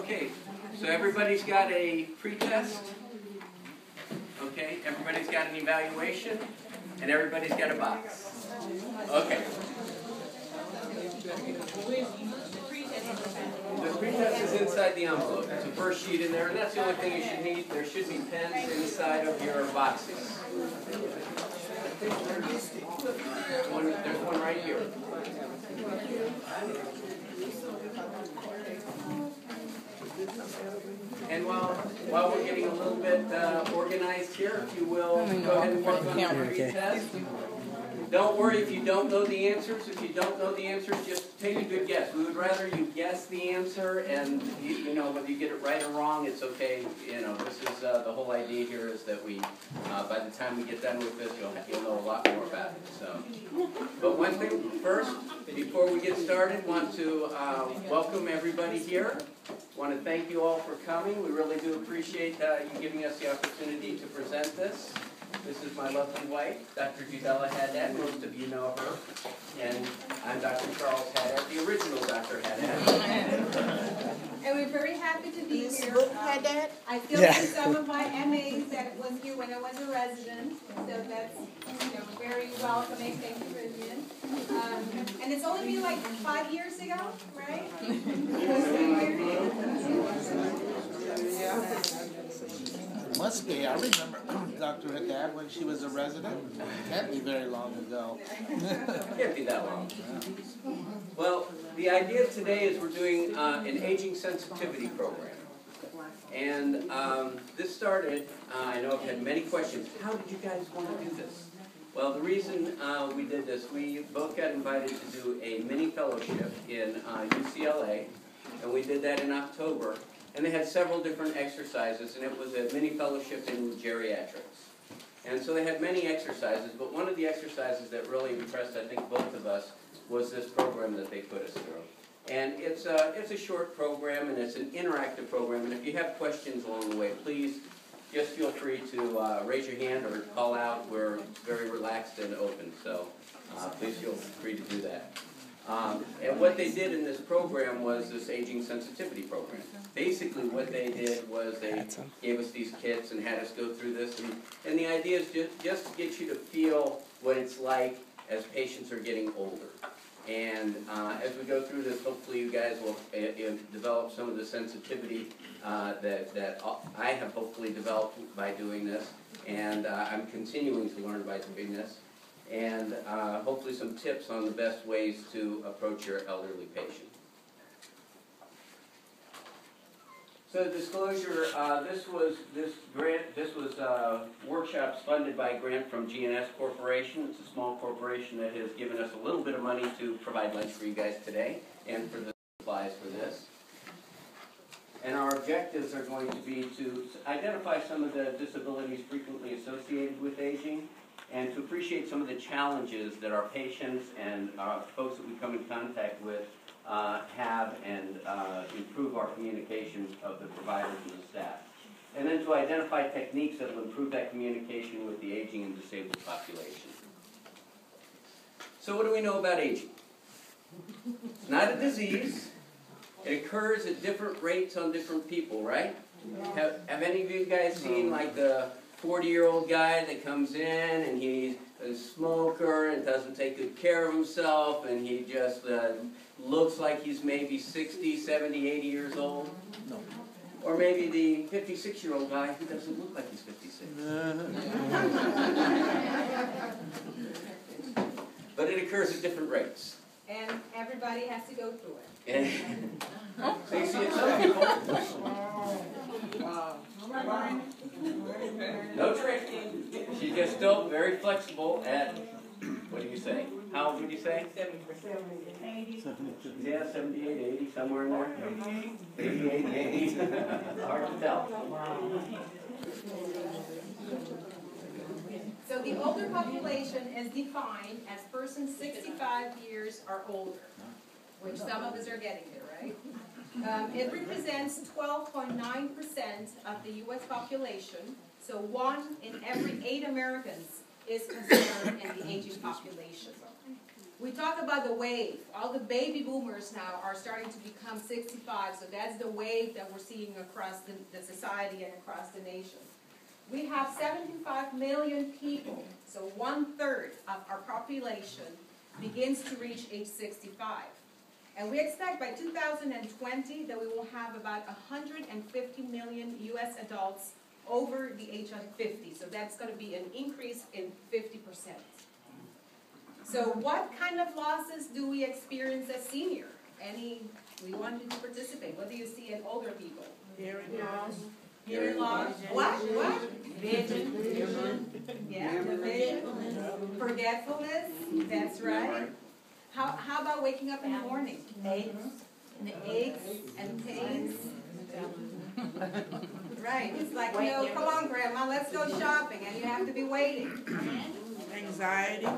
Okay, so everybody's got a pretest. Okay, everybody's got an evaluation, and everybody's got a box. Okay. The pretest is inside the envelope. There's a first sheet in there, and that's the only thing you should need. There should be pens inside of your boxes. There's one right here. And while we're getting a little bit organized here, if you will, go ahead and work on your pretest. Don't worry if you don't know the answers. If you don't know the answers, just take a good guess. We would rather you guess the answer, and you know, whether you get it right or wrong, it's okay. You know, this is the whole idea here is that we, by the time we get done with this, you'll know a lot more about it. So, but one thing first, before we get started, want to welcome everybody here. Want to thank you all for coming. We really do appreciate you giving us the opportunity to present this. This is my lovely wife, Dr. Judella Haddad. Most of you know her. And I'm Dr. Charles Haddad, the original Dr. Haddad. And we're very happy to be here. Haddad? I still see some of my MAs that was here when I was a resident. So that's very welcoming. Thank you for being. And it's only been like 5 years ago, right? Must be. I remember Dr. Haddad when she was a resident. Can't be very long ago. Can't be that long. Well, the idea today is we're doing an aging sensitivity program. And this started, I know I've had many questions. How did you guys want to do this? Well, the reason we did this, we both got invited to do a mini fellowship in UCLA. And we did that in October. And they had several different exercises, and it was a mini fellowship in geriatrics. And so they had many exercises, but one of the exercises that really impressed, I think, both of us was this program that they put us through. And it's a short program, and it's an interactive program, and if you have questions along the way, please just feel free to raise your hand or call out. We're very relaxed and open, so please feel free to do that. And what they did in this program was this aging sensitivity program. Basically what they did was they gave us these kits and had us go through this. And the idea is just to get you to feel what it's like as patients are getting older. And as we go through this, hopefully you guys will develop some of the sensitivity that I have hopefully developed by doing this. And I'm continuing to learn by doing this. And hopefully some tips on the best ways to approach your elderly patient. So disclosure, this was workshops funded by a grant from G&S Corporation. It's a small corporation that has given us a little bit of money to provide lunch for you guys today and for the supplies for this. And our objectives are going to be to identify some of the disabilities frequently associated with aging, and to appreciate some of the challenges that our patients and folks that we come in contact with have, and improve our communication of the providers and the staff. And then to identify techniques that will improve that communication with the aging and disabled population. So what do we know about aging? It's not a disease. It occurs at different rates on different people, right? Have any of you guys seen like the 40-year-old guy that comes in and he's a smoker and doesn't take good care of himself, and he just looks like he's maybe 60, 70, 80 years old? No. Or maybe the 56-year-old guy who doesn't look like he's 56. But it occurs at different rates. And everybody has to go through it. So you see it some people. No trick. She's just still very flexible at, what do you say? How old would you say? 70. Yeah, 78, 80, somewhere in there. 88, 80. Hard to tell. So the older population is defined as persons 65 years or older, which some of us are getting there, right? It represents 12.9% of the U.S. population, so 1 in every 8 Americans is considered in the aging population. We talk about the wave. All the baby boomers now are starting to become 65, so that's the wave that we're seeing across the society and across the nation. We have 75 million people, so 1/3 of our population begins to reach age 65. And we expect by 2020 that we will have about 150 million U.S. adults over the age of 50. So that's going to be an increase in 50%. So what kind of losses do we experience as senior? We want you to participate. What do you see in older people? Hearing loss. Hearing loss. What? Vision. Yeah, vision. Forgetfulness. That's right. How about waking up in the morning? Aches. And the aches and pains. Right. It's like, come on, Grandma, let's go shopping, and you have to be waiting. Anxiety.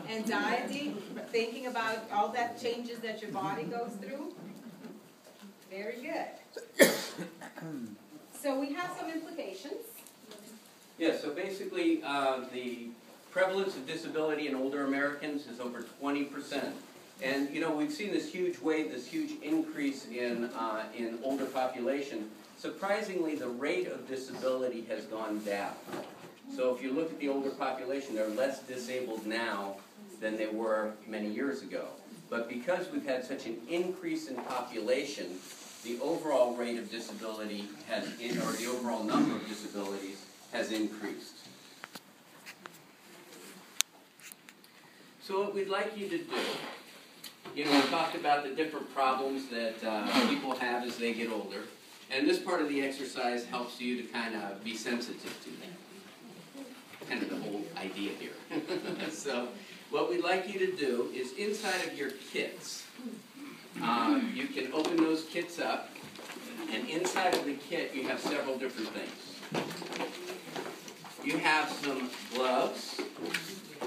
Anxiety, thinking about all that changes that your body goes through. Very good. So we have some implications. Yeah, so basically the prevalence of disability in older Americans is over 20%. And we've seen this huge wave, this huge increase in older population. Surprisingly, the rate of disability has gone down. So if you look at the older population, they're less disabled now than they were many years ago. But because we've had such an increase in population, the overall rate of disability or the overall number of disabilities has increased. So what we'd like you to do, we talked about the different problems that people have as they get older, and this part of the exercise helps you to kind of be sensitive to that. Kind of the whole idea here. So what we'd like you to do is inside of your kits, you can open those kits up, and inside of the kit you have several different things. You have some gloves,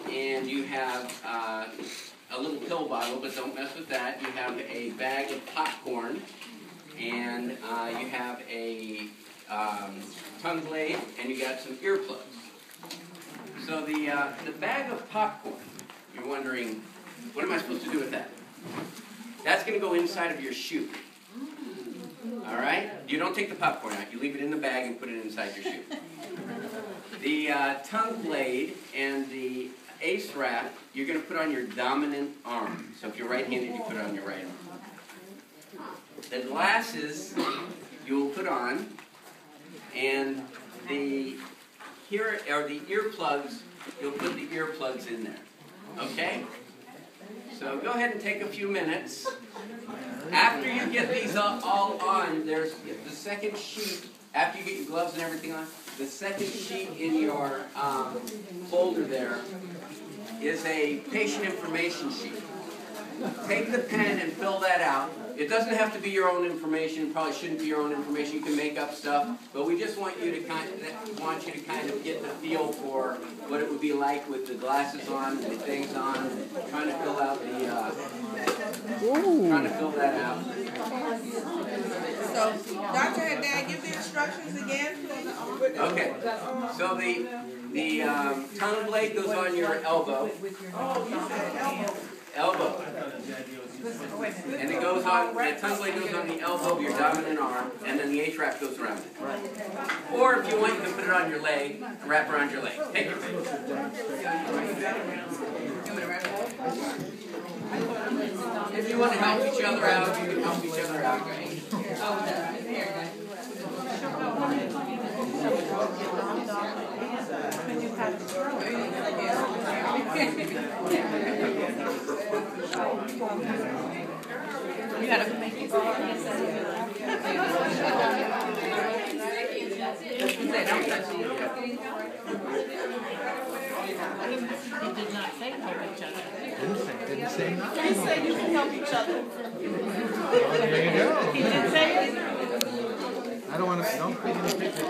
and you have a little pill bottle, but don't mess with that. You have a bag of popcorn, and you have a tongue blade, and you got some earplugs. So the bag of popcorn, you're wondering, what am I supposed to do with that? That's going to go inside of your shoe. All right? You don't take the popcorn out. You leave it in the bag and put it inside your shoe. The tongue blade and the ace wrap, you're going to put on your dominant arm. So if you're right-handed, you put it on your right arm. The glasses you will put on, and the earplugs, you'll put the earplugs in there. Okay? So go ahead and take a few minutes. After you get these all on, there's the second sheet, after you get your gloves and everything on, the second sheet in your folder there is a patient information sheet. Take the pen and fill that out. It doesn't have to be your own information. It probably shouldn't be your own information. You can make up stuff, but we just want you to kind of get the feel for what it would be like with the glasses on and the things on, trying to fill out that out. So, Dr. Haddad, give the instructions again. Okay. So the tongue blade goes on your elbow. Oh, you said elbow. And it goes on, the tongue blade goes on the elbow of your dominant arm, and then the H-wrap goes around it. Or if you want, you can put it on your leg, wrap around your leg. Take your pick. If you want to help each other out, you can help each other out. You gotta make it. He did not say help each other. Didn't say nothing. He said you can help each other. Oh, there you go. He didn't say it. I don't want to. Don't take any pictures.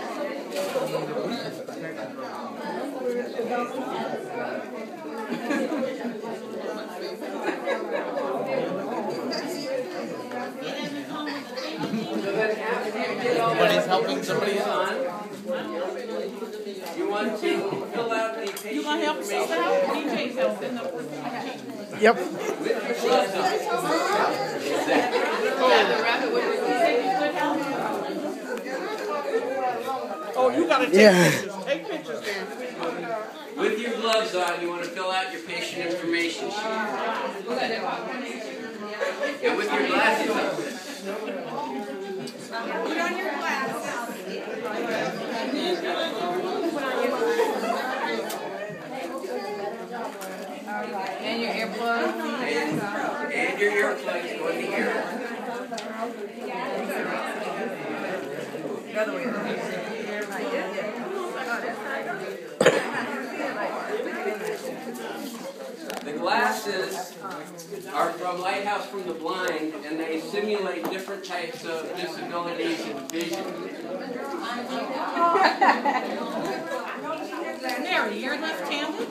Nobody's helping somebody else. You want to fill out the patient You gonna help us out? information DJ's helping the. Yep. with your gloves on. Oh, you gotta take pictures. Take pictures then. With your gloves on, you want to fill out your patient information sheet. And with your glasses on. Put on your glasses. And your earplugs. And your earplugs go in the ear. The other way around. The glasses are from Lighthouse from the Blind, and they simulate different types of disabilities and vision. Mary, you're left-handed?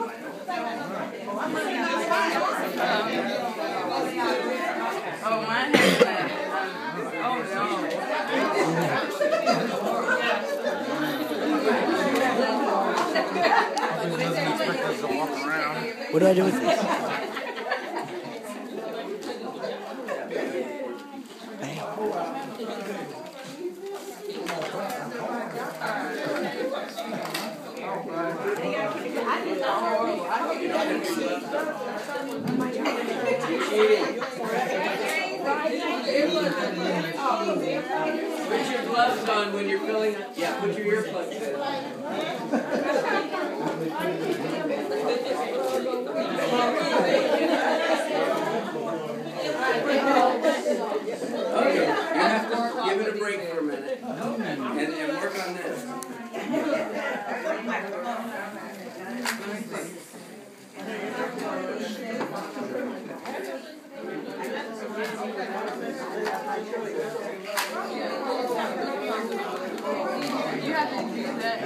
Oh, mine has that. Oh, no. What do I do with this? Put your gloves on when you're filling. Yeah, put your earplugs in. Okay, you have to give it a break for a minute and work on this. You have to do that.